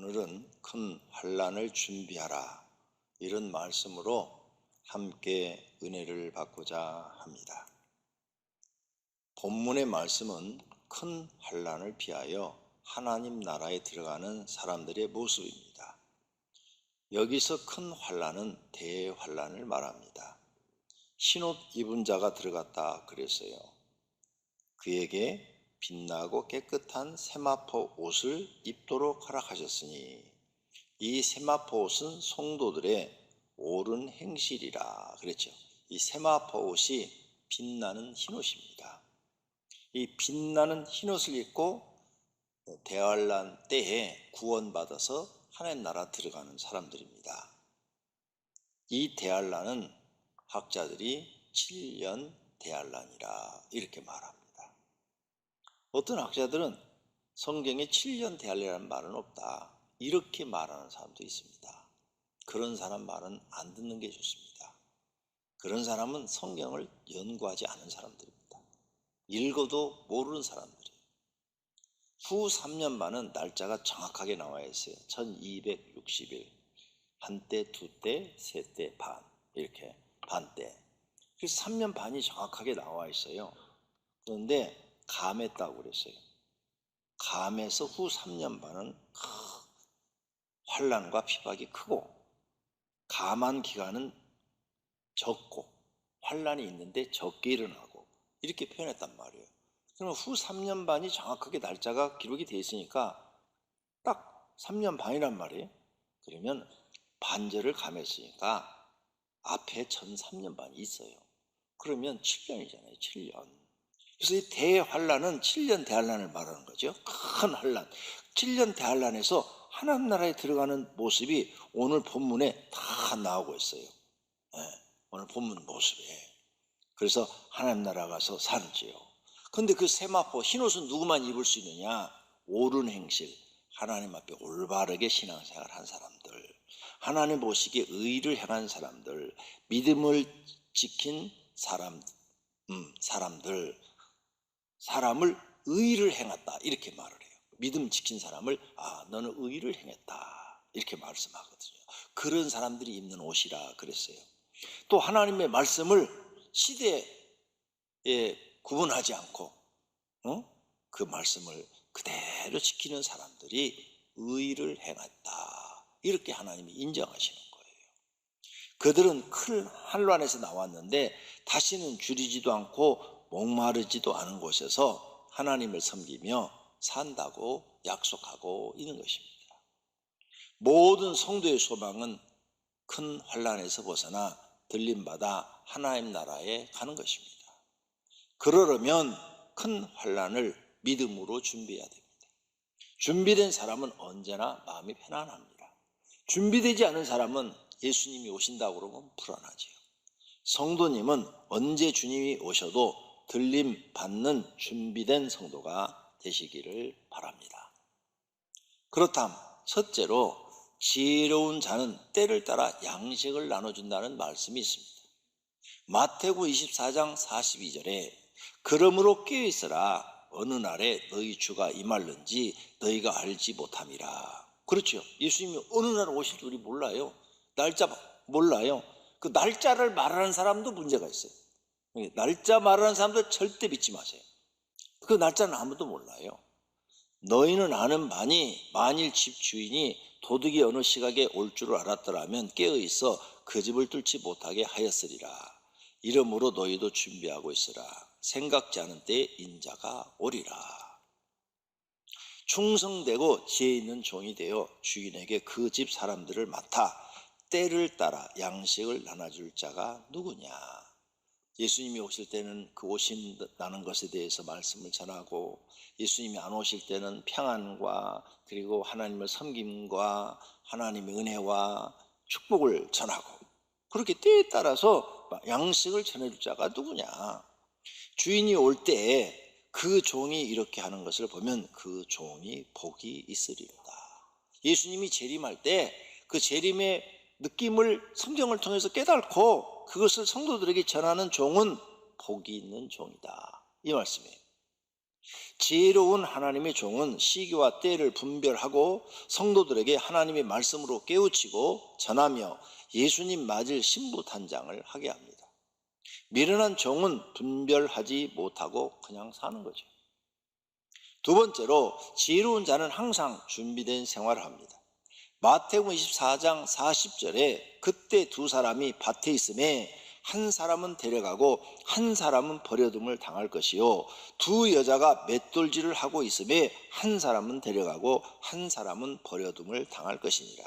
오늘은 큰 환난을 준비하라, 이런 말씀으로 함께 은혜를 받고자 합니다. 본문의 말씀은 큰 환난을 피하여 하나님 나라에 들어가는 사람들의 모습입니다. 여기서 큰 환난은 대환난을 말합니다. 흰옷 입은 자가 들어갔다 그랬어요. 그에게 빛나고 깨끗한 세마포 옷을 입도록 허락하셨으니 이 세마포 옷은 성도들의 옳은 행실이라 그랬죠. 이 세마포 옷이 빛나는 흰옷입니다. 이 빛나는 흰옷을 입고 대환난 때에 구원받아서 하나님 나라 들어가는 사람들입니다. 이 대환난은 학자들이 7년 대환난이라 이렇게 말합니다. 어떤 학자들은 성경에 7년 대환난이라는 말은 없다, 이렇게 말하는 사람도 있습니다. 그런 사람 말은 안 듣는 게 좋습니다. 그런 사람은 성경을 연구하지 않은 사람들입니다. 읽어도 모르는 사람들이에요. 후 3년 반은 날짜가 정확하게 나와 있어요. 1260일, 한때, 두때, 세때, 반, 이렇게 반때. 그래서 3년 반이 정확하게 나와 있어요. 그런데 감했다고 그랬어요. 감에서 후 3년 반은 환난과 핍박이 크고, 감한 기간은 적고, 환난이 있는데 적게 일어나고, 이렇게 표현했단 말이에요. 그러면 후 3년 반이 정확하게 날짜가 기록이 되어 있으니까 딱 3년 반이란 말이에요. 그러면 반절을 감했으니까 앞에 전 3년 반이 있어요. 그러면 7년이잖아요. 7년. 그래서 이 대환난은 7년 대환난을 말하는 거죠. 큰 환난. 7년 대환난에서 하나님 나라에 들어가는 모습이 오늘 본문에 다 나오고 있어요. 네, 오늘 본문 모습에. 그래서 하나님 나라 가서 사는지요. 그런데 그 세마포 흰옷은 누구만 입을 수 있느냐? 옳은 행실, 하나님 앞에 올바르게 신앙생활 한 사람들, 하나님 보시기에 의를 행한 사람들, 믿음을 지킨 사람을 의를 행했다, 이렇게 말을 해요. 믿음 지킨 사람을 너는 의를 행했다, 이렇게 말씀하거든요. 그런 사람들이 입는 옷이라 그랬어요. 또 하나님의 말씀을 시대에 구분하지 않고 그 말씀을 그대로 지키는 사람들이 의를 행했다, 이렇게 하나님이 인정하시는 거예요. 그들은 큰 환난에서 나왔는데 다시는 줄이지도 않고 목마르지도 않은 곳에서 하나님을 섬기며 산다고 약속하고 있는 것입니다. 모든 성도의 소망은 큰 환난에서 벗어나 들림받아 하나님 나라에 가는 것입니다. 그러려면 큰 환난을 믿음으로 준비해야 됩니다. 준비된 사람은 언제나 마음이 편안합니다. 준비되지 않은 사람은 예수님이 오신다고 그러면 불안하지요. 성도님은 언제 주님이 오셔도 들림 받는 준비된 성도가 되시기를 바랍니다. 그렇다면 첫째로 지혜로운 자는 때를 따라 양식을 나눠준다는 말씀이 있습니다. 마태복음 24장 42절에 그러므로 깨어있으라, 어느 날에 너희 주가 임할는지 너희가 알지 못함이라. 그렇죠. 예수님이 어느 날 오실 줄 우리 몰라요. 날짜 몰라요. 그 날짜를 말하는 사람도 문제가 있어요. 날짜 말하는 사람들 절대 믿지 마세요. 그 날짜는 아무도 몰라요. 너희는 아는 바니 만일 집 주인이 도둑이 어느 시각에 올 줄을 알았더라면 깨어있어 그 집을 뚫지 못하게 하였으리라. 이러므로 너희도 준비하고 있으라. 생각지 않은 때에 인자가 오리라. 충성되고 지혜 있는 종이 되어 주인에게 그 집 사람들을 맡아 때를 따라 양식을 나눠줄 자가 누구냐? 예수님이 오실 때는 그 오신다는 것에 대해서 말씀을 전하고, 예수님이 안 오실 때는 평안과 그리고 하나님을 섬김과 하나님의 은혜와 축복을 전하고, 그렇게 때에 따라서 양식을 전해줄 자가 누구냐? 주인이 올 때에 그 종이 이렇게 하는 것을 보면 그 종이 복이 있으리로다. 예수님이 재림할 때 그 재림의 느낌을 성경을 통해서 깨닫고 그것을 성도들에게 전하는 종은 복이 있는 종이다, 이 말씀이에요. 지혜로운 하나님의 종은 시기와 때를 분별하고 성도들에게 하나님의 말씀으로 깨우치고 전하며 예수님 맞을 신부탄장을 하게 합니다. 미련한 종은 분별하지 못하고 그냥 사는 거죠. 두 번째로, 지혜로운 자는 항상 준비된 생활을 합니다. 마태복음 24장 40절에 그때 두 사람이 밭에 있음에 한 사람은 데려가고 한 사람은 버려둠을 당할 것이요, 두 여자가 맷돌질을 하고 있음에 한 사람은 데려가고 한 사람은 버려둠을 당할 것이니라.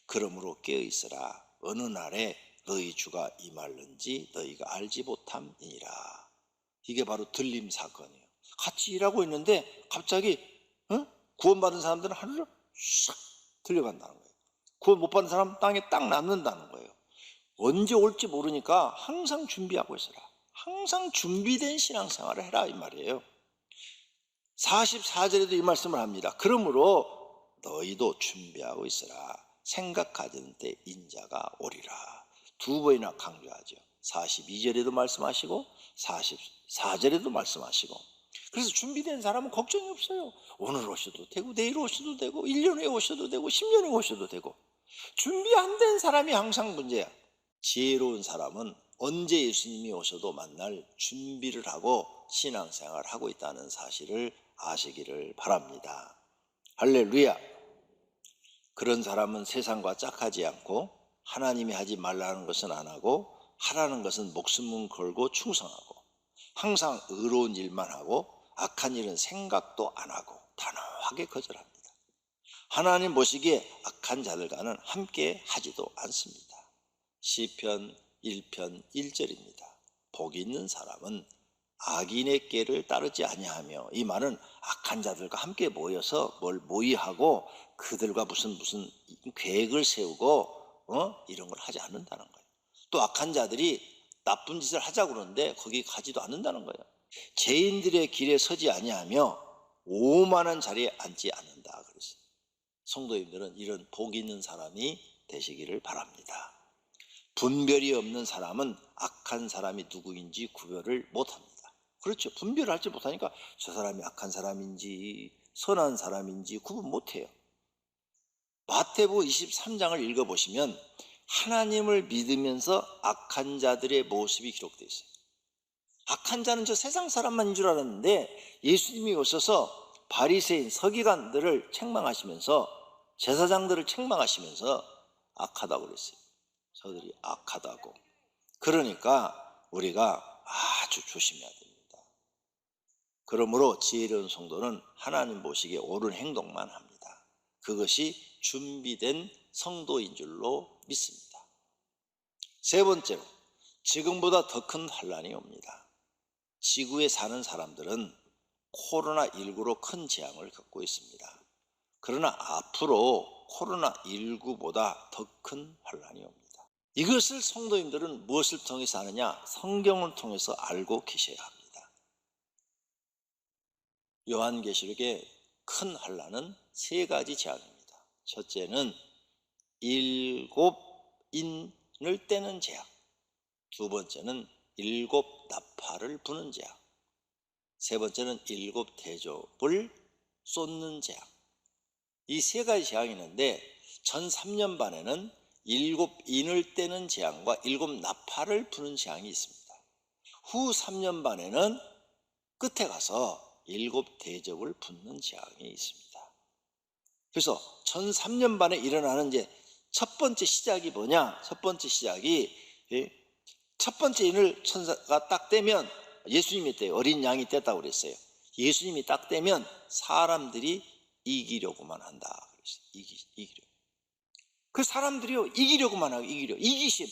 그러므로 깨어있으라. 어느 날에 너희 주가 임할는지 너희가 알지 못함이니라. 이게 바로 들림 사건이에요. 같이 일하고 있는데 갑자기 구원받은 사람들은 하늘로 샥 들려간다는 거예요. 구원 못 받은 사람 땅에 딱 남는다는 거예요. 언제 올지 모르니까 항상 준비하고 있어라. 항상 준비된 신앙생활을 해라, 이 말이에요. 44절에도 이 말씀을 합니다. 그러므로 너희도 준비하고 있어라. 생각 가진 때 인자가 오리라. 두 번이나 강조하죠. 42절에도 말씀하시고 44절에도 말씀하시고. 그래서 준비된 사람은 걱정이 없어요. 오늘 오셔도 되고 내일 오셔도 되고 1년 후에 오셔도 되고 10년 후에 오셔도 되고. 준비 안 된 사람이 항상 문제야. 지혜로운 사람은 언제 예수님이 오셔도 만날 준비를 하고 신앙생활을 하고 있다는 사실을 아시기를 바랍니다. 할렐루야. 그런 사람은 세상과 짝하지 않고 하나님이 하지 말라는 것은 안 하고 하라는 것은 목숨은 걸고 충성하고 항상 의로운 일만 하고 악한 일은 생각도 안 하고 단호하게 거절합니다. 하나님 보시기에 악한 자들과는 함께 하지도 않습니다. 시편 1편 1절입니다. 복 있는 사람은 악인의 꾀를 따르지 아니하며, 이 말은 악한 자들과 함께 모여서 뭘 모의하고 그들과 무슨 계획을 세우고 이런 걸 하지 않는다는 거예요. 또 악한 자들이 나쁜 짓을 하자고 그러는데 거기 가지도 않는다는 거예요. 죄인들의 길에 서지 아니하며 오만한 자리에 앉지 않는다 그랬어요. 성도님들은 이런 복 있는 사람이 되시기를 바랍니다. 분별이 없는 사람은 악한 사람이 누구인지 구별을 못합니다. 그렇죠. 분별을 하지 못하니까 저 사람이 악한 사람인지 선한 사람인지 구분 못해요. 마태복음 23장을 읽어보시면 하나님을 믿으면서 악한 자들의 모습이 기록되어 있어요. 악한 자는 저 세상 사람만인 줄 알았는데 예수님이 오셔서 바리새인 서기관들을 책망하시면서 제사장들을 책망하시면서 악하다고 그랬어요. 저들이 악하다고. 그러니까 우리가 아주 조심해야 됩니다. 그러므로 지혜로운 성도는 하나님 보시기에 옳은 행동만 합니다. 그것이 준비된 성도인 줄로 믿습니다. 세 번째로, 지금보다 더 큰 환란이 옵니다. 지구에 사는 사람들은 코로나19로 큰 재앙을 겪고 있습니다. 그러나 앞으로 코로나19보다 더 큰 환란이 옵니다. 이것을 성도님들은 무엇을 통해서 아느냐? 성경을 통해서 알고 계셔야 합니다. 요한계시록의 큰 환란은 세 가지 재앙입니다. 첫째는 7인을 떼는 재앙, 두 번째는 7 나팔을 부는 재앙, 세 번째는 7 대접을 쏟는 재앙. 이 세 가지 재앙이 있는데 전 3년 반에는 7인을 떼는 재앙과 7 나팔을 부는 재앙이 있습니다. 후 3년 반에는 끝에 가서 7 대접을 붓는 재앙이 있습니다. 그래서 전 3년 반에 일어나는 이제 첫 번째 시작이 뭐냐? 첫 번째 시작이 첫 번째 인을 천사가 딱 떼면, 예수님이 떼요. 어린 양이 뗐다고 그랬어요. 예수님이 딱 떼면 사람들이 이기려고만 한다 그랬어요. 이기려. 그 사람들이요, 이기려고만 하고 이기심.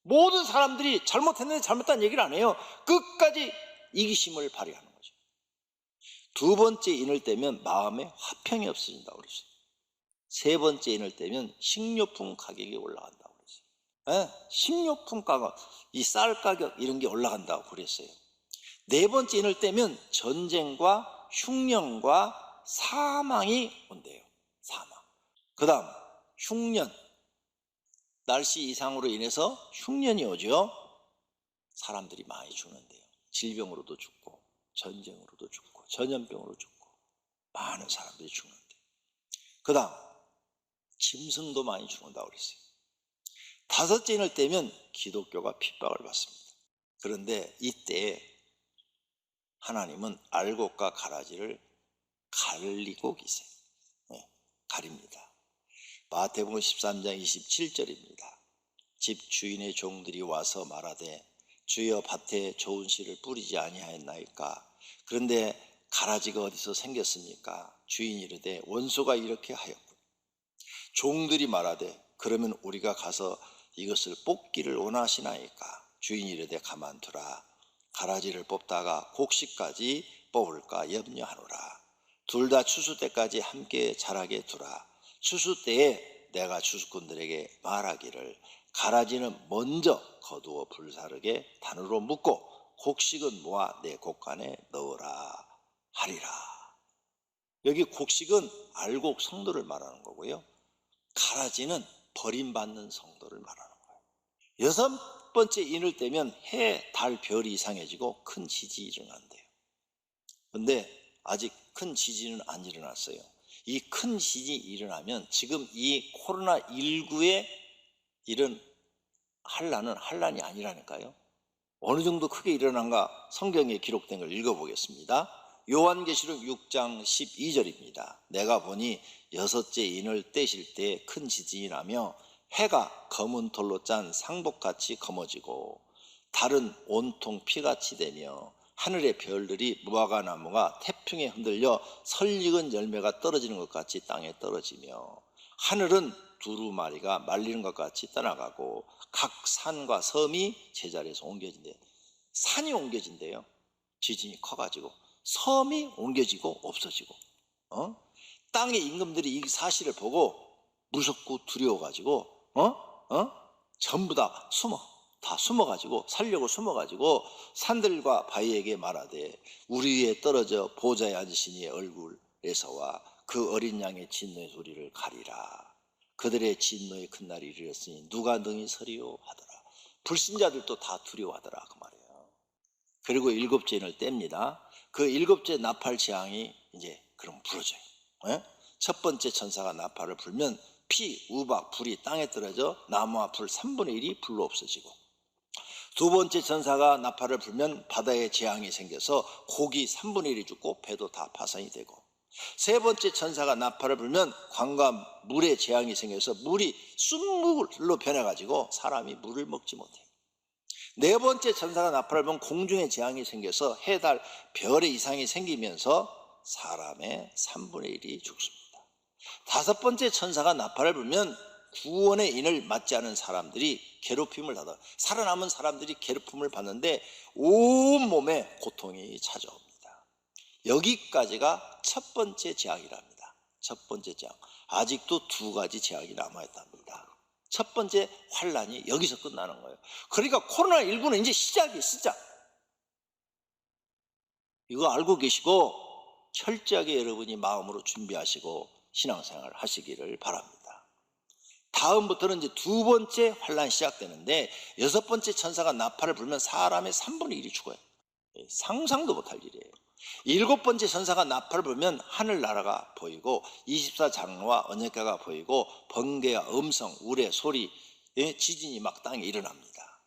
모든 사람들이 잘못했는데 잘못한 얘기를 안 해요. 끝까지 이기심을 발휘하는 거죠. 두 번째 인을 떼면 마음에 화평이 없어진다고 그랬어요. 세 번째 인을 떼면 식료품 가격이 올라간다고 그랬어요. 식료품 가격, 이 쌀 가격 이런 게 올라간다고 그랬어요. 네 번째 인을 떼면 전쟁과 흉년과 사망이 온대요. 사망. 그 다음 흉년, 날씨 이상으로 인해서 흉년이 오죠. 사람들이 많이 죽는데요. 질병으로도 죽고 전쟁으로도 죽고. 전염병으로 죽고 많은 사람들이 죽는데, 그 다음 짐승도 많이 죽는다고 그랬어요. 5째 인을 떼면 기독교가 핍박을 받습니다. 그런데 이때 하나님은 알곡과 가라지를 가리고 계세요. 가립니다. 마태복음 13장 27절입니다. 집 주인의 종들이 와서 말하되 주여 밭에 좋은 씨를 뿌리지 아니하였나이까? 그런데 가라지가 어디서 생겼습니까? 주인이 이르되 원수가 이렇게 하였군. 종들이 말하되 그러면 우리가 가서 이것을 뽑기를 원하시나이까? 주인이 이르되 가만두라. 가라지를 뽑다가 곡식까지 뽑을까 염려하노라. 둘 다 추수 때까지 함께 자라게 두라. 추수 때에 내가 추수꾼들에게 말하기를 가라지는 먼저 거두어 불사르게 단으로 묶고 곡식은 모아 내 곡간에 넣으라 하리라. 여기 곡식은 알곡 성도를 말하는 거고요, 가라지는 버림받는 성도를 말하는 거예요. 6번째 인을 떼면 해, 달, 별이 이상해지고 큰 지진이 일어난대요. 그런데 아직 큰 지진은 안 일어났어요. 이 큰 지진이 일어나면 지금 이 코로나19의 이런 한란이 아니라니까요. 어느 정도 크게 일어난가 성경에 기록된 걸 읽어보겠습니다. 요한계시록 6장 12절입니다. 내가 보니 6째 인을 떼실 때 큰 지진이 나며 해가 검은 돌로 짠 상복같이 검어지고 달은 온통 피같이 되며 하늘의 별들이 무화과나무가 태풍에 흔들려 설익은 열매가 떨어지는 것 같이 땅에 떨어지며 하늘은 두루마리가 말리는 것 같이 떠나가고 각 산과 섬이 제자리에서 옮겨진대요. 산이 옮겨진대요. 지진이 커가지고 섬이 옮겨지고 없어지고, 땅의 임금들이 이 사실을 보고 무섭고 두려워가지고 전부 다 숨어가지고 살려고 숨어가지고 산들과 바위에게 말하되 우리 위에 떨어져 보좌에 앉으신 이의 얼굴에서와 그 어린 양의 진노의 소리를 가리라. 그들의 진노의 큰 날이 이르렀으니 누가 능히 서리요 하더라. 불신자들도 다 두려워하더라 그 말이에요. 그리고 7째 인을 뗍니다. 그 7째 나팔 재앙이 이제 그럼 불어져요. 첫 번째 천사가 나팔을 불면 피, 우박, 불이 땅에 떨어져 나무와 풀 3분의 1이 불로 없어지고, 두 번째 천사가 나팔을 불면 바다에 재앙이 생겨서 고기 3분의 1이 죽고 배도 다 파산이 되고, 세 번째 천사가 나팔을 불면 강과 물에 재앙이 생겨서 물이 쑥물로 변해가지고 사람이 물을 먹지 못해요. 네 번째 천사가 나팔을 불면 공중에 재앙이 생겨서 해, 달, 별의 이상이 생기면서 사람의 3분의 1이 죽습니다. 다섯 번째 천사가 나팔을 불면 구원의 인을 맞지 않은 사람들이 괴롭힘을 받아, 살아남은 사람들이 괴롭힘을 받는데 온몸에 고통이 찾아옵니다. 여기까지가 첫 번째 재앙이랍니다. 첫 번째 재앙. 아직도 2가지 재앙이 남아있답니다. 첫 번째 환란이 여기서 끝나는 거예요. 그러니까 코로나19는 이제 시작이에요. 시작. 이거 알고 계시고 철저하게 여러분이 마음으로 준비하시고 신앙생활 하시기를 바랍니다. 다음부터는 이제 2번째 환란이 시작되는데 6번째 천사가 나팔을 불면 사람의 3분의 1이 죽어요. 상상도 못할 일이에요. 7번째 천사가 나팔을 불면 하늘나라가 보이고 24장로와 언약궤가 보이고 번개와 음성, 우레, 소리, 지진이 막 땅에 일어납니다.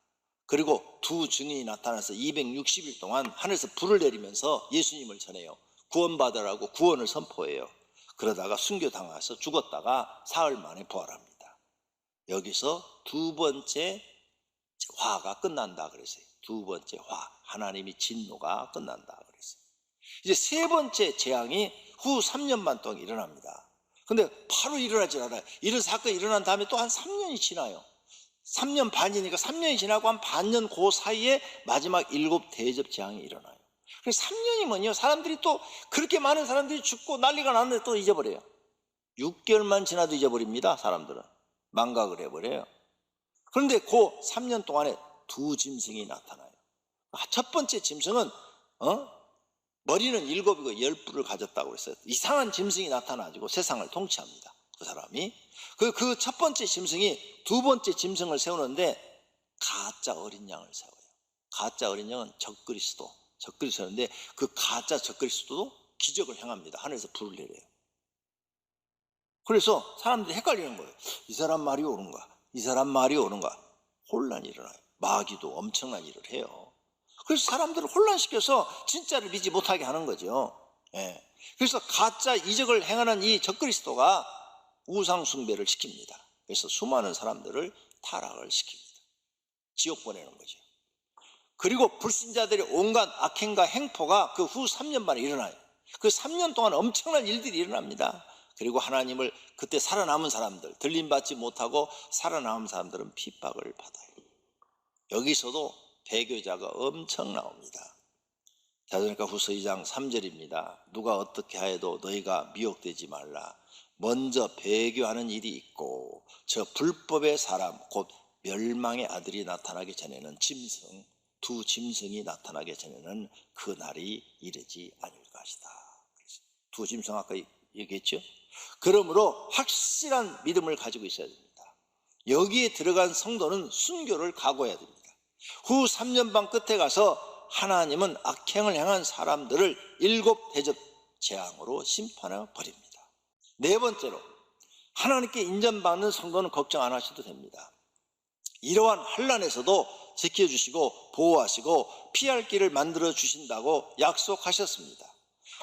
그리고 두 증인이 나타나서 260일 동안 하늘에서 불을 내리면서 예수님을 전해요. 구원받으라고 구원을 선포해요. 그러다가 순교당해서 죽었다가 사흘 만에 부활합니다. 여기서 2번째 화가 끝난다 그랬어요. 2번째 화, 하나님이 진노가 끝난다 그랬어요. 이제 3번째 재앙이 후 3년 반 동안 일어납니다. 근데 바로 일어나지 않아요. 이런 사건이 일어난 다음에 또 한 3년이 지나요. 3년 반이니까 3년이 지나고 한 반년 그 사이에 마지막 7 대접 재앙이 일어나요. 그래서 3년이면요, 사람들이 또 그렇게 많은 사람들이 죽고 난리가 났는데 또 잊어버려요. 6개월만 지나도 잊어버립니다. 사람들은 망각을 해버려요. 그런데 그 3년 동안에 2 짐승이 나타나요. 첫 번째 짐승은 머리는 7이고 10뿔을 가졌다고 그랬어요. 이상한 짐승이 나타나가지고 세상을 통치합니다. 그 사람이 그 첫 번째 짐승이 2번째 짐승을 세우는데 가짜 어린 양을 세워요. 가짜 어린 양은 적그리스도, 적그리스도인데 그 가짜 적그리스도도 기적을 행합니다. 하늘에서 불을 내려요. 그래서 사람들이 헷갈리는 거예요. 이 사람 말이 옳은가? 이 사람 말이 옳은가? 혼란이 일어나요. 마귀도 엄청난 일을 해요. 그래서 사람들을 혼란시켜서 진짜를 믿지 못하게 하는 거죠. 예. 그래서 가짜 이적을 행하는 이 적그리스도가 우상 숭배를 시킵니다. 그래서 수많은 사람들을 타락을 시킵니다. 지옥 보내는 거죠. 그리고 불신자들의 온갖 악행과 행포가 그 후 3년 만에 일어나요. 그 3년 동안 엄청난 일들이 일어납니다. 그리고 하나님을 그때 살아남은 사람들, 들림받지 못하고 살아남은 사람들은 핍박을 받아요. 여기서도 배교자가 엄청 나옵니다. 데살로니가 후서 2장 3절입니다. 누가 어떻게 하여도 너희가 미혹되지 말라. 먼저 배교하는 일이 있고 저 불법의 사람 곧 멸망의 아들이 나타나기 전에는 짐승, 두 짐승이 나타나기 전에는 그 날이 이르지 아닐 것이다. 두 짐승 아까 얘기했죠? 그러므로 확실한 믿음을 가지고 있어야 됩니다. 여기에 들어간 성도는 순교를 각오해야 됩니다. 후 3년 반 끝에 가서 하나님은 악행을 행한 사람들을 7 대접 재앙으로 심판해 버립니다. 네 번째로, 하나님께 인정받는 성도는 걱정 안 하셔도 됩니다. 이러한 환난에서도 지켜주시고 보호하시고 피할 길을 만들어 주신다고 약속하셨습니다.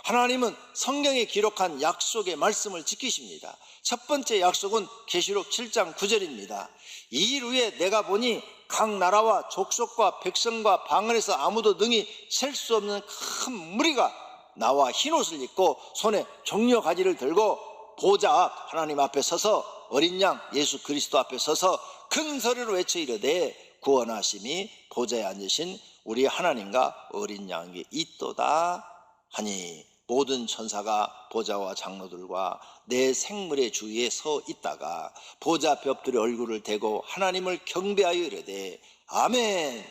하나님은 성경에 기록한 약속의 말씀을 지키십니다. 첫 번째 약속은 계시록 7장 9절입니다. 이 일 후에 내가 보니 각 나라와 족속과 백성과 방언에서 아무도 능히 셀 수 없는 큰 무리가 나와 흰옷을 입고 손에 종려 가지를 들고 보좌 앞 하나님 앞에 서서 어린 양 예수 그리스도 앞에 서서 큰 소리로 외쳐 이르되 구원하심이 보좌에 앉으신 우리 하나님과 어린 양에게 있도다 하니 모든 천사가 보좌와 장로들과 내 생물의 주위에 서 있다가 보좌 앞에 엎드려 얼굴을 대고 하나님을 경배하여 이르되 아멘.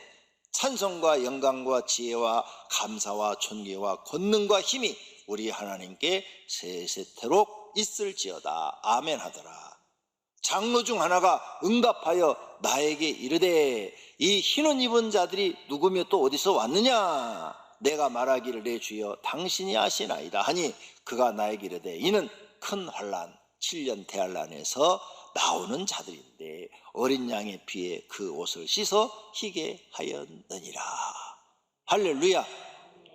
찬송과 영광과 지혜와 감사와 존귀와 권능과 힘이 우리 하나님께 세세토록 있을지어다. 아멘 하더라. 장로 중 하나가 응답하여 나에게 이르되 이 흰옷 입은 자들이 누구며 또 어디서 왔느냐? 내가 말하기를 내 주여 당신이 아시나이다 하니 그가 나에게 이르되 이는 큰 환난 7년 대환난에서 나오는 자들인데 어린 양의 피에 그 옷을 씻어 희게 하였느니라. 할렐루야.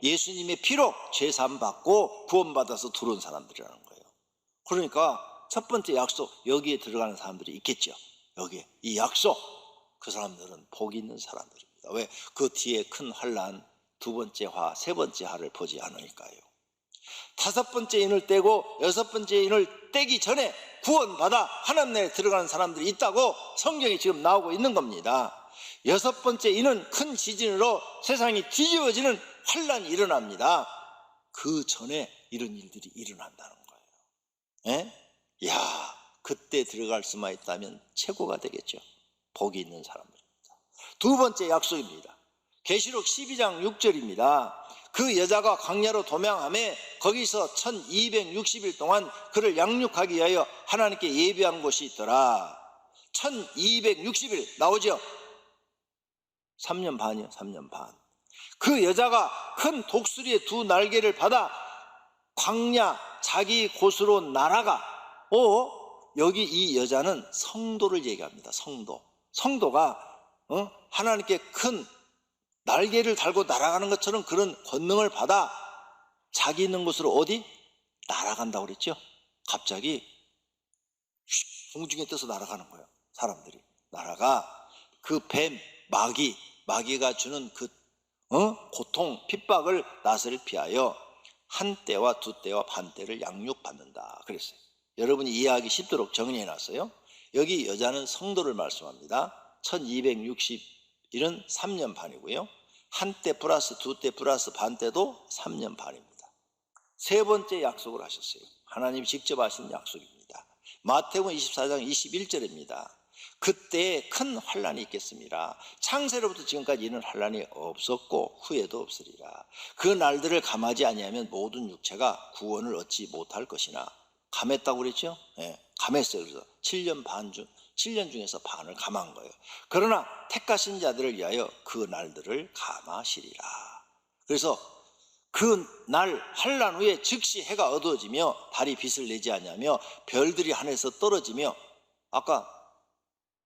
예수님의 피로 죄사함 받고 구원받아서 들어온 사람들이라는 거예요. 그러니까 첫 번째 약속, 여기에 들어가는 사람들이 있겠죠. 여기에 이 약속, 그 사람들은 복이 있는 사람들입니다. 왜? 그 뒤에 큰 환난, 두 번째 화, 세 번째 화를 보지 않으니까요. 다섯 번째 인을 떼고 여섯 번째 인을 떼기 전에 구원받아 하나님 나라에 들어가는 사람들이 있다고 성경이 지금 나오고 있는 겁니다. 여섯 번째 인은 큰 지진으로 세상이 뒤집어지는 환난이 일어납니다. 그 전에 이런 일들이 일어난다는 거예요. 예? 야, 그때 들어갈 수만 있다면 최고가 되겠죠. 복이 있는 사람들입니다. 두 번째 약속입니다. 계시록 12장 6절입니다. 그 여자가 광야로 도망하며 거기서 1260일 동안 그를 양육하기 위하여 하나님께 예비한 곳이 있더라. 1260일 나오죠? 3년 반이요. 3년 반. 그 여자가 큰 독수리의 두 날개를 받아 광야 자기 곳으로 날아가. 여기 이 여자는 성도를 얘기합니다. 성도가 하나님께 큰 날개를 달고 날아가는 것처럼 그런 권능을 받아 자기 있는 곳으로 어디? 날아간다고 그랬죠? 갑자기 공중에 떠서 날아가는 거예요. 사람들이 날아가 그 뱀, 마귀가 주는 그 고통, 핍박을 나스를 피하여 한 때와 두 때와 반 때를 양육받는다 그랬어요. 여러분이 이해하기 쉽도록 정리해놨어요. 여기 여자는 성도를 말씀합니다. 1260일은 3년 반이고요. 한 때 플러스 두 때 플러스 반 때도 3년 반입니다. 세 번째 약속을 하셨어요. 하나님이 직접 하신 약속입니다. 마태복음 24장 21절입니다. 그때 큰 환난이 있겠습니다. 창세로부터 지금까지 이런 환난이 없었고 후에도 없으리라. 그 날들을 감하지 아니하면 모든 육체가 구원을 얻지 못할 것이나. 감했다고 그랬죠? 네, 감했어요. 그래서 7년 중에서 반을 감한 거예요. 그러나 택하신 자들을 위하여 그 날들을 감하시리라. 그래서 그 날 환난 후에 즉시 해가 어두워지며 달이 빛을 내지 않냐며 별들이 하늘에서 떨어지며, 아까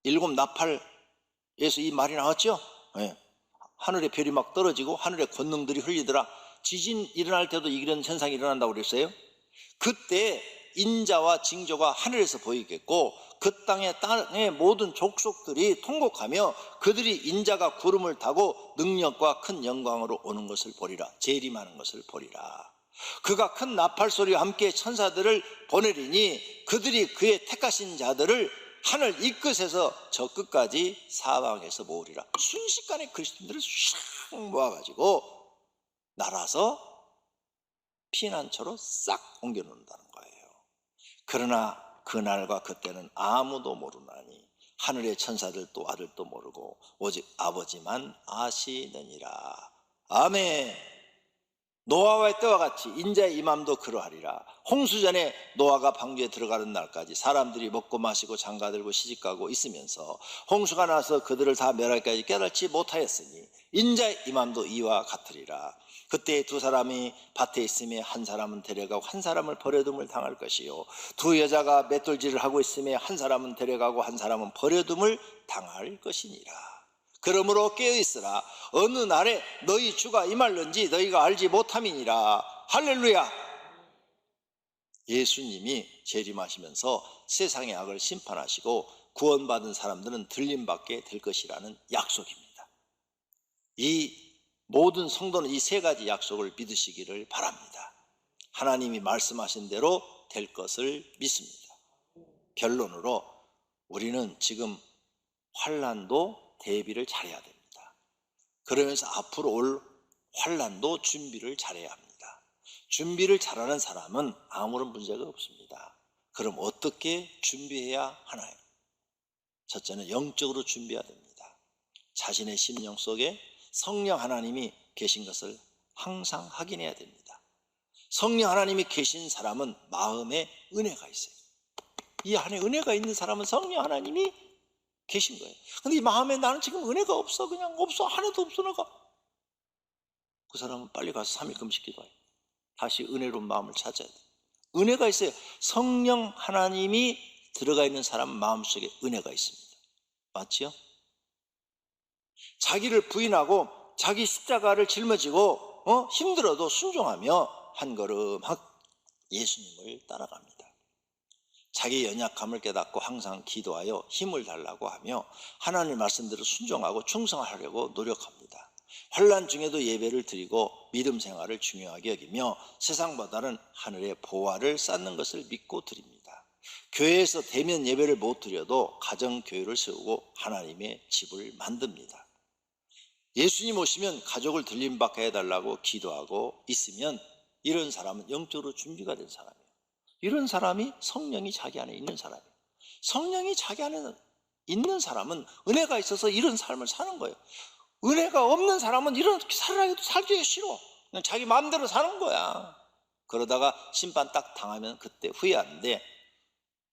일곱 나팔에서 이 말이 나왔죠? 네. 하늘에 별이 막 떨어지고 하늘에 권능들이 흘리더라. 지진 일어날 때도 이런 현상이 일어난다고 그랬어요. 그때 인자와 징조가 하늘에서 보이겠고 그 땅의 모든 족속들이 통곡하며 그들이 인자가 구름을 타고 능력과 큰 영광으로 오는 것을 보리라. 재림하는 것을 보리라. 그가 큰 나팔 소리와 함께 천사들을 보내리니 그들이 그의 택하신 자들을 하늘 이 끝에서 저 끝까지 사방에서 모으리라. 순식간에 그리스도인들을 샥 모아가지고 날아서 피난처로 싹 옮겨놓는다는 거예요. 그러나 그날과 그때는 아무도 모르나니 하늘의 천사들도 아들도 모르고 오직 아버지만 아시느니라. 아멘. 노아의 때와 같이 인자의 임함도 그러하리라. 홍수전에 노아가 방주에 들어가는 날까지 사람들이 먹고 마시고 장가들고 시집가고 있으면서 홍수가 나서 그들을 다 멸하기까지 깨닫지 못하였으니 인자의 임함도 이와 같으리라. 그때 두 사람이 밭에 있음에 한 사람은 데려가고 한 사람은 버려둠을 당할 것이요 두 여자가 맷돌질을 하고 있음에 한 사람은 데려가고 한 사람은 버려둠을 당할 것이니라. 그러므로 깨어있으라. 어느 날에 너희 주가 임할는지 너희가 알지 못함이니라. 할렐루야. 예수님이 재림하시면서 세상의 악을 심판하시고 구원받은 사람들은 들림받게 될 것이라는 약속입니다. 이 모든 성도는 이 세 가지 약속을 믿으시기를 바랍니다. 하나님이 말씀하신 대로 될 것을 믿습니다. 결론으로 우리는 지금 환난도 대비를 잘해야 됩니다. 그러면서 앞으로 올 환난도 준비를 잘해야 합니다. 준비를 잘하는 사람은 아무런 문제가 없습니다. 그럼 어떻게 준비해야 하나요? 첫째는 영적으로 준비해야 됩니다. 자신의 심령 속에 성령 하나님이 계신 것을 항상 확인해야 됩니다. 성령 하나님이 계신 사람은 마음에 은혜가 있어요. 이 안에 은혜가 있는 사람은 성령 하나님이 계신 거예요. 근데 이 마음에 나는 지금 은혜가 없어. 그냥 없어. 하나도 없어. 내가. 그 사람은 빨리 가서 3일 금식 기도해요. 다시 은혜로운 마음을 찾아야 돼요. 은혜가 있어요. 성령 하나님이 들어가 있는 사람 마음속에 은혜가 있습니다. 맞지요? 자기를 부인하고 자기 십자가를 짊어지고 힘들어도 순종하며 한 걸음 예수님을 따라갑니다. 자기 연약함을 깨닫고 항상 기도하여 힘을 달라고 하며 하나님의 말씀대로 순종하고 충성하려고 노력합니다. 환난 중에도 예배를 드리고 믿음 생활을 중요하게 여기며 세상보다는 하늘의 보화를 쌓는 것을 믿고 드립니다. 교회에서 대면 예배를 못 드려도 가정교회를 세우고 하나님의 집을 만듭니다. 예수님 오시면 가족을 들림받게 해달라고 기도하고 있으면 이런 사람은 영적으로 준비가 된 사람이에요. 이런 사람이 성령이 자기 안에 있는 사람이에요. 성령이 자기 안에 있는 사람은 은혜가 있어서 이런 삶을 사는 거예요. 은혜가 없는 사람은 이렇게 살기 싫어. 그냥 자기 마음대로 사는 거야. 그러다가 심판 딱 당하면 그때 후회하는데,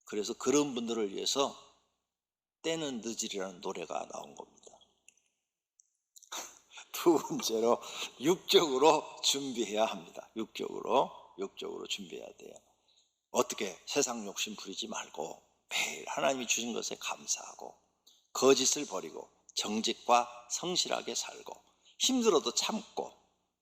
그래서 그런 분들을 위해서 때는 늦으리라는 노래가 나온 겁니다. 두 번째로 육적으로 준비해야 합니다. 육적으로 준비해야 돼요. 어떻게? 세상 욕심 부리지 말고 매일 하나님이 주신 것에 감사하고 거짓을 버리고 정직과 성실하게 살고 힘들어도 참고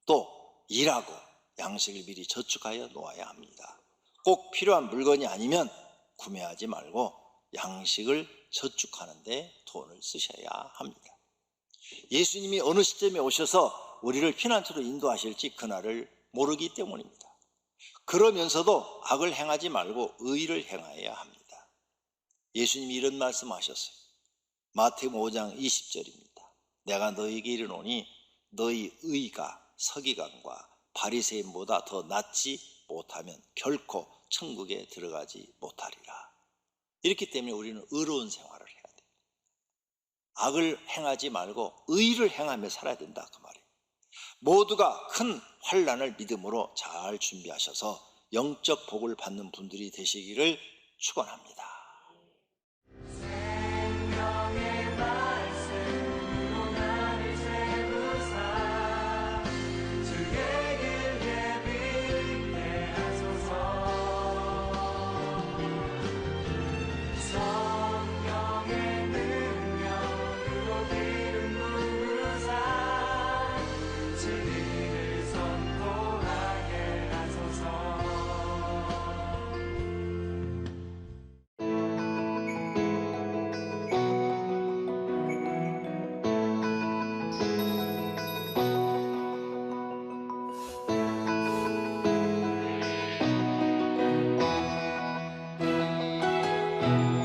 또 일하고 양식을 미리 저축하여 놓아야 합니다. 꼭 필요한 물건이 아니면 구매하지 말고 양식을 저축하는 데 돈을 쓰셔야 합니다. 예수님이 어느 시점에 오셔서 우리를 피난처로 인도하실지 그날을 모르기 때문입니다. 그러면서도 악을 행하지 말고 의를 행하여야 합니다. 예수님이 이런 말씀하셨어요. 마태복음 5장 20절입니다. 내가 너희에게 이르노니 너희 의가 서기관과 바리새인보다 더 낫지 못하면 결코 천국에 들어가지 못하리라. 이렇기 때문에 우리는 의로운 생활을 해야 돼요. 악을 행하지 말고 의를 행하며 살아야 된다, 그 말이에요. 모두가 큰 환난을 믿음으로 잘 준비하셔서 영적 복을 받는 분들이 되시기를 축원합니다. 아멘.